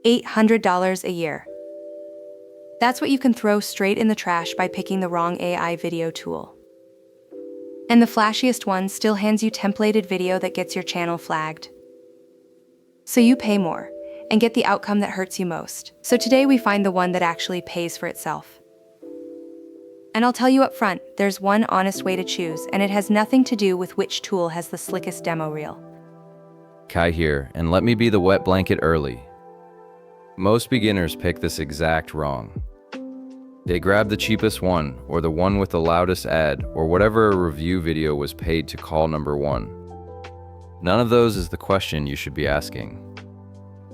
$800 a year. That's what you can throw straight in the trash by picking the wrong AI video tool. And the flashiest one still hands you templated video that gets your channel flagged. So you pay more and get the outcome that hurts you most. So today we find the one that actually pays for itself. And I'll tell you up front, there's one honest way to choose, and it has nothing to do with which tool has the slickest demo reel. Kai here, and let me be the wet blanket early. Most beginners pick this exact wrong. They grab the cheapest one, or the one with the loudest ad, or whatever a review video was paid to call number one. None of those is the question you should be asking.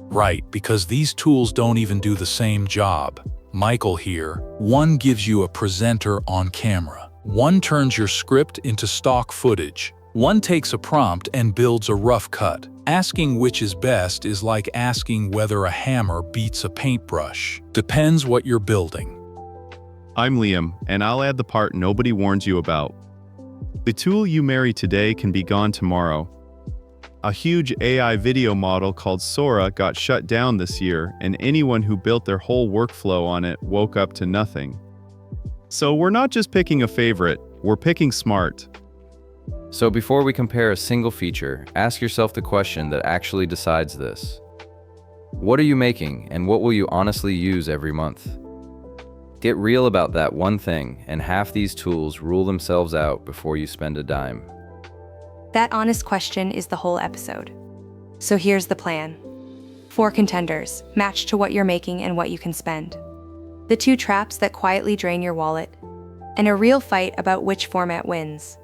Right, because these tools don't even do the same job. Michael here. One gives you a presenter on camera. One turns your script into stock footage. One takes a prompt and builds a rough cut. Asking which is best is like asking whether a hammer beats a paintbrush. Depends what you're building. I'm Liam, and I'll add the part nobody warns you about. The tool you marry today can be gone tomorrow. A huge AI video model called Sora got shut down this year, and anyone who built their whole workflow on it woke up to nothing. So we're not just picking a favorite, we're picking smart. So before we compare a single feature, ask yourself the question that actually decides this. What are you making, and what will you honestly use every month? Get real about that one thing, and half these tools rule themselves out before you spend a dime. That honest question is the whole episode. So here's the plan. 4 contenders, matched to what you're making and what you can spend. The 2 traps that quietly drain your wallet. And a real fight about which format wins.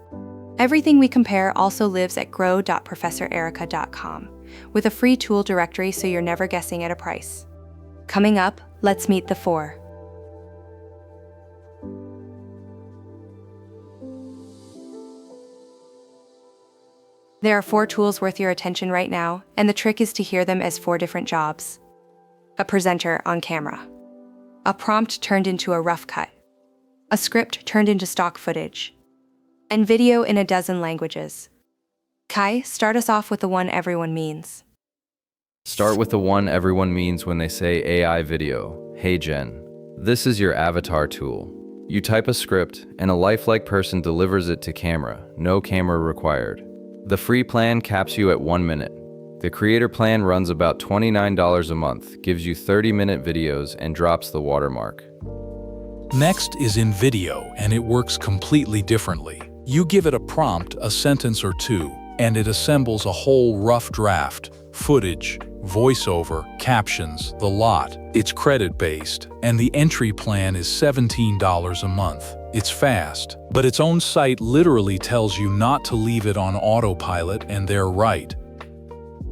Everything we compare also lives at grow.professorerica.com, with a free tool directory so you're never guessing at a price. Coming up, let's meet the 4. There are 4 tools worth your attention right now, and the trick is to hear them as 4 different jobs. A presenter on camera. A prompt turned into a rough cut. A script turned into stock footage. And video in a dozen languages. Kai, start us off with the one everyone means. Start with the one everyone means when they say AI video, HeyGen. This is your avatar tool. You type a script, and a lifelike person delivers it to camera, no camera required. The free plan caps you at 1 minute. The creator plan runs about $29 a month, gives you 30-minute videos, and drops the watermark. Next is InVideo, and it works completely differently. You give it a prompt, a sentence or 2, and it assembles a whole rough draft, footage, voiceover, captions, the lot. It's credit-based, and the entry plan is $17 a month. It's fast, but its own site literally tells you not to leave it on autopilot, and they're right.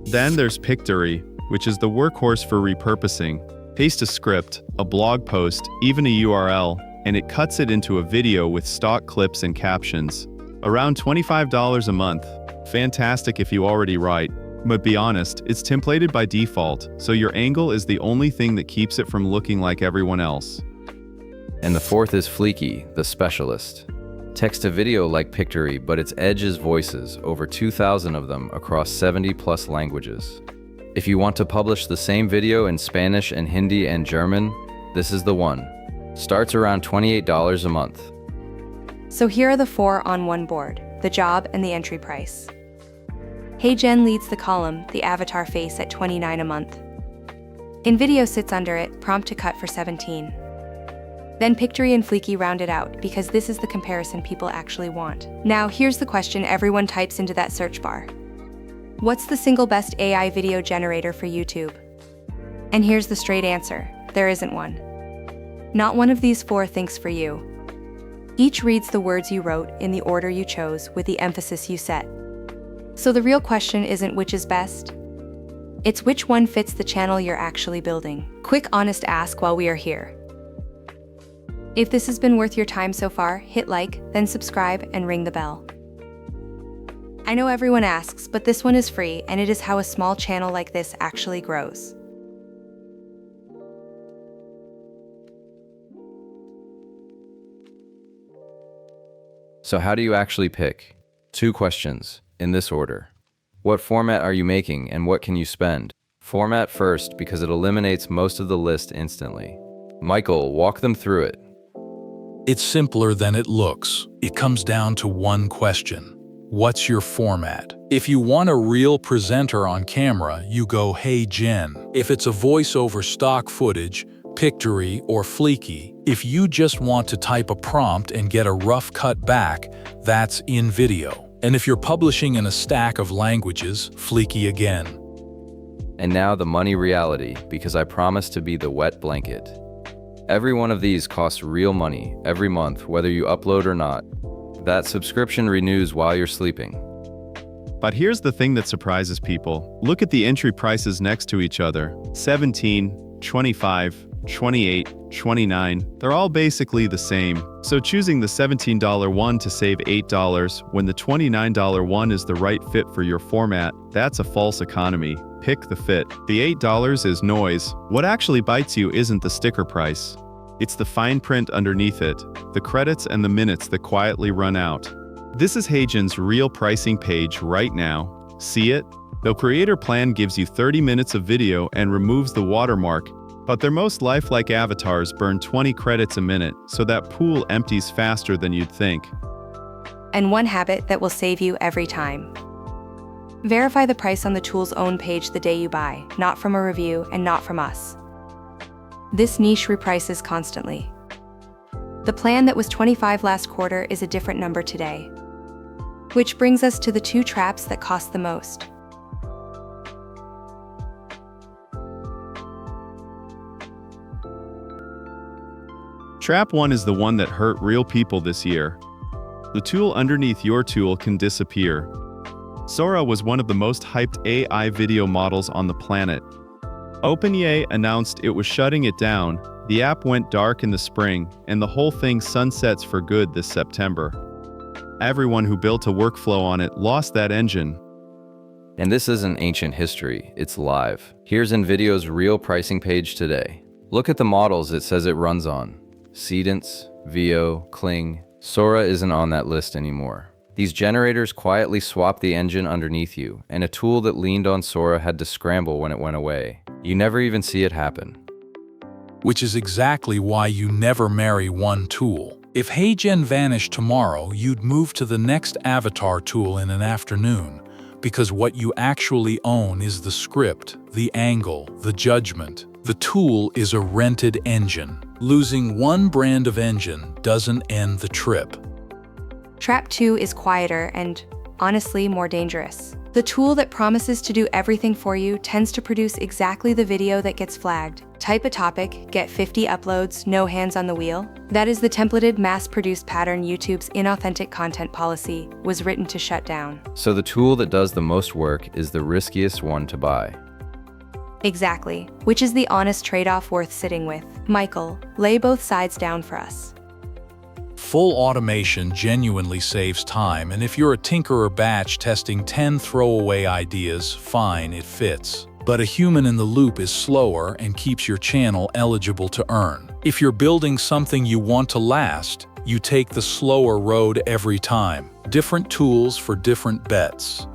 Then there's Pictory, which is the workhorse for repurposing. Paste a script, a blog post, even a URL, and it cuts it into a video with stock clips and captions. Around $25 a month. Fantastic if you already write. But be honest, it's templated by default, so your angle is the only thing that keeps it from looking like everyone else. And the 4th is Fliki, the specialist. Text to video like Pictory, but its edge is voices, over 2,000 of them across 70+ languages. If you want to publish the same video in Spanish and Hindi and German, this is the one. Starts around $28 a month. So here are the 4 on one board, the job and the entry price. HeyGen leads the column, the avatar face at $29 a month. InVideo sits under it, prompt to cut for $17. Then Pictory and Fliki round it out, because this is the comparison people actually want. Now here's the question everyone types into that search bar. What's the single best AI video generator for YouTube? And here's the straight answer, there isn't one. Not one of these 4 thinks for you. Each reads the words you wrote in the order you chose with the emphasis you set. So the real question isn't which is best. It's which one fits the channel you're actually building. Quick honest ask while we are here. If this has been worth your time so far, hit like, then subscribe and ring the bell. I know everyone asks, but this one is free, and it is how a small channel like this actually grows. So how do you actually pick? 2 questions, in this order. What format are you making and what can you spend? Format first because it eliminates most of the list instantly. Michael, walk them through it. It's simpler than it looks. It comes down to one question. What's your format? If you want a real presenter on camera, you go HeyGen. If it's a voiceover stock footage, Pictory or Fliki. If you just want to type a prompt and get a rough cut back, that's InVideo. And if you're publishing in a stack of languages, Fliki again. And now the money reality, because I promise to be the wet blanket. Every one of these costs real money every month, whether you upload or not. That subscription renews while you're sleeping. But here's the thing that surprises people. Look at the entry prices next to each other. 17, 25, 28, 29. They're all basically the same. So choosing the $17 one to save $8 when the $29 one is the right fit for your format, that's a false economy. Pick the fit. The $8 is noise. What actually bites you isn't the sticker price. It's the fine print underneath it, the credits and the minutes that quietly run out. This is HeyGen's real pricing page right now. See it? The creator plan gives you 30 minutes of video and removes the watermark, but their most lifelike avatars burn 20 credits a minute, so that pool empties faster than you'd think. And one habit that will save you every time. Verify the price on the tool's own page the day you buy, not from a review and not from us. This niche reprices constantly. The plan that was $25 last quarter is a different number today. Which brings us to the two traps that cost the most. Trap 1 is the one that hurt real people this year. The tool underneath your tool can disappear. Sora was one of the most hyped AI video models on the planet. OpenAI announced it was shutting it down, the app went dark in the spring, and the whole thing sunsets for good this September. Everyone who built a workflow on it lost that engine. And this isn't ancient history, it's live. Here's InVideo's real pricing page today. Look at the models it says it runs on. Cadence, Veo, Kling. Sora isn't on that list anymore. These generators quietly swap the engine underneath you, and a tool that leaned on Sora had to scramble when it went away. You never even see it happen. Which is exactly why you never marry one tool. If HeyGen vanished tomorrow, you'd move to the next avatar tool in an afternoon, because what you actually own is the script, the angle, the judgment. The tool is a rented engine. Losing one brand of engine doesn't end the trip. Trap 2 is quieter and, honestly, more dangerous. The tool that promises to do everything for you tends to produce exactly the video that gets flagged. Type a topic, get 50 uploads, no hands on the wheel. That is the templated, mass-produced pattern YouTube's inauthentic content policy was written to shut down. So the tool that does the most work is the riskiest one to buy. Exactly, which is the honest trade-off worth sitting with. Michael, lay both sides down for us. Full automation genuinely saves time, and if you're a tinkerer batch testing 10 throwaway ideas, fine, it fits. But a human in the loop is slower and keeps your channel eligible to earn. If you're building something you want to last, you take the slower road every time. Different tools for different bets.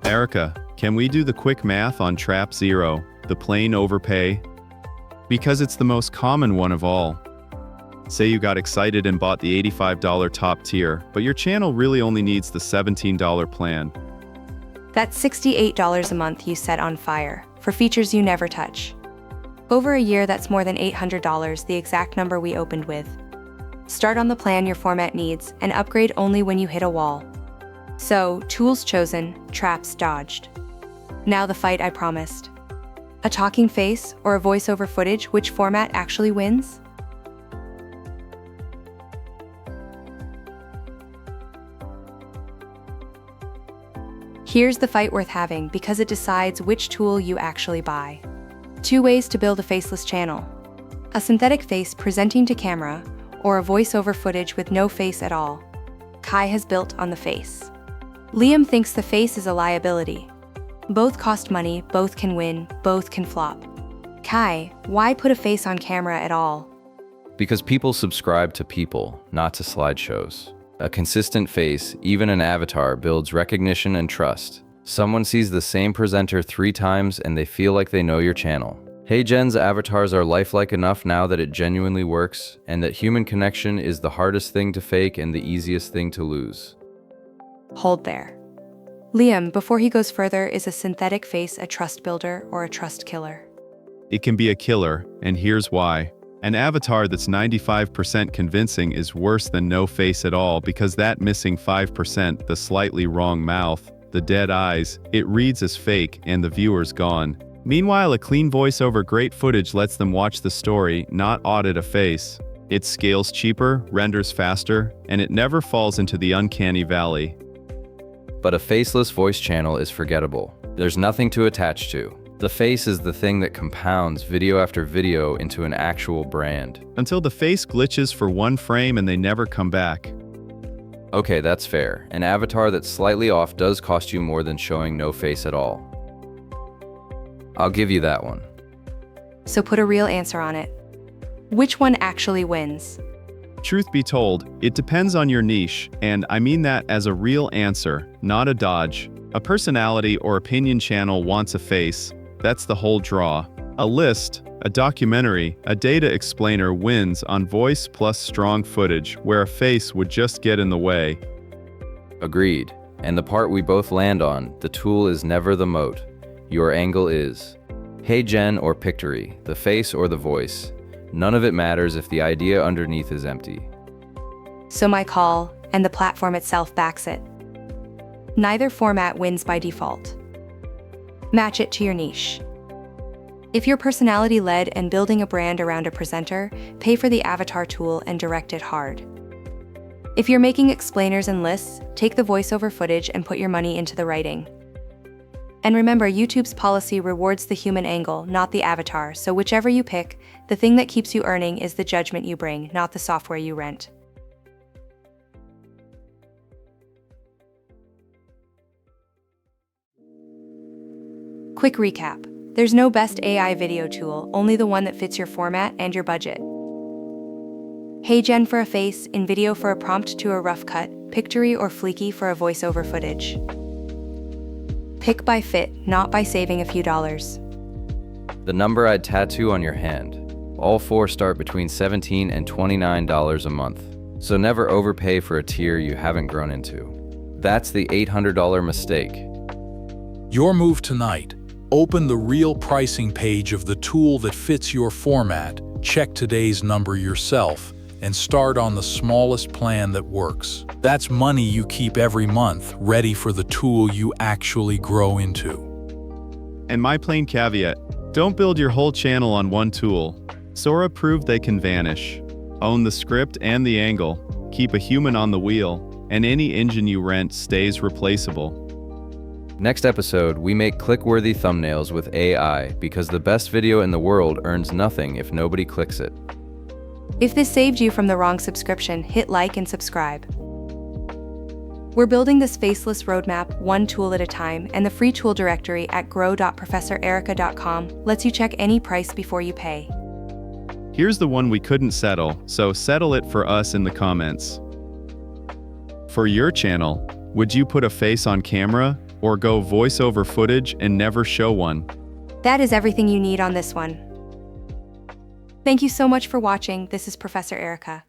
Erica, can we do the quick math on Trap 0, the plain overpay? Because it's the most common one of all. Say you got excited and bought the $85 top tier, but your channel really only needs the $17 plan. That's $68 a month you set on fire, for features you never touch. Over a year, that's more than $800, the exact number we opened with. Start on the plan your format needs, and upgrade only when you hit a wall. So, tools chosen, traps dodged. Now the fight I promised. A talking face or a voiceover footage, which format actually wins? Here's the fight worth having because it decides which tool you actually buy. 2 ways to build a faceless channel. A synthetic face presenting to camera, or a voiceover footage with no face at all. Kai has built on the face. Liam thinks the face is a liability. Both cost money, both can win, both can flop. Kai, why put a face on camera at all? Because people subscribe to people, not to slideshows. A consistent face, even an avatar, builds recognition and trust. Someone sees the same presenter 3 times and they feel like they know your channel. HeyGen's avatars are lifelike enough now that it genuinely works, and that human connection is the hardest thing to fake and the easiest thing to lose. Hold there. Liam, before he goes further, is a synthetic face a trust builder or a trust killer? It can be a killer, and here's why. An avatar that's 95% convincing is worse than no face at all, because that missing 5%, the slightly wrong mouth, the dead eyes, it reads as fake and the viewer's gone. Meanwhile, a clean voiceover great footage lets them watch the story, not audit a face. It scales cheaper, renders faster, and it never falls into the uncanny valley. But a faceless voice channel is forgettable. There's nothing to attach to. The face is the thing that compounds video after video into an actual brand. Until the face glitches for one frame and they never come back. Okay, that's fair. An avatar that's slightly off does cost you more than showing no face at all. I'll give you that one. So put a real answer on it. Which one actually wins? Truth be told, it depends on your niche, and I mean that as a real answer, not a dodge. A personality or opinion channel wants a face. That's the whole draw. A list, a documentary, a data explainer wins on voice plus strong footage, where a face would just get in the way. Agreed. And the part we both land on, the tool is never the moat. Your angle is. HeyGen or Pictory, the face or the voice. None of it matters if the idea underneath is empty. So my call, and the platform itself backs it. Neither format wins by default. Match it to your niche. If you're personality-led and building a brand around a presenter, pay for the avatar tool and direct it hard. If you're making explainers and lists, take the voiceover footage and put your money into the writing. And remember, YouTube's policy rewards the human angle, not the avatar, so whichever you pick, the thing that keeps you earning is the judgment you bring, not the software you rent. Quick recap. There's no best AI video tool, only the one that fits your format and your budget. HeyGen for a face, InVideo for a prompt to a rough cut, Pictory or Fliki for a voiceover footage. Pick by fit, not by saving a few dollars. The number I'd tattoo on your hand. All 4 start between $17 and $29 a month. So never overpay for a tier you haven't grown into. That's the $800 mistake. Your move tonight. Open the real pricing page of the tool that fits your format, check today's number yourself, and start on the smallest plan that works. That's money you keep every month, ready for the tool you actually grow into. And my plain caveat, don't build your whole channel on one tool. Sora proved they can vanish. Own the script and the angle, keep a human on the wheel, and any engine you rent stays replaceable. Next episode, we make click-worthy thumbnails with AI because the best video in the world earns nothing if nobody clicks it. If this saved you from the wrong subscription, hit like and subscribe. We're building this faceless roadmap one tool at a time, and the free tool directory at grow.professorerica.com lets you check any price before you pay. Here's the one we couldn't settle, so settle it for us in the comments. For your channel, would you put a face on camera, or go voiceover footage and never show one? That is everything you need on this one. Thank you so much for watching. This is Professor Erica.